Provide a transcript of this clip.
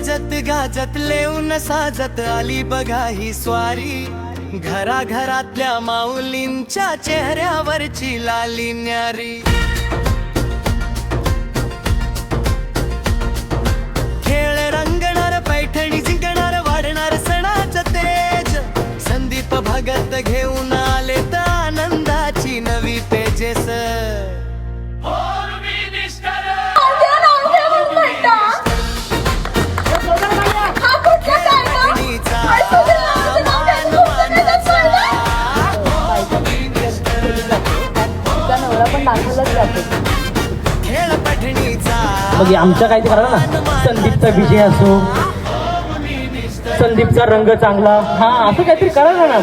वाजत गाजत लेऊन साजत आली बघा ही स्वारी, घराघरातल्या माऊलींच्या चेहऱ्यावरची लाली न्यारी। खेळ रंगणार पैठणी जिंकणार वाढणार सणाचं तेज, संदीप भगत घेऊन आले तर आनंदाची नवी पेजेस। मग आमच्या काही करा ना, संदीपचा विजय असो, संदीपचा रंग चांगला, हा असं काहीतरी करा ना।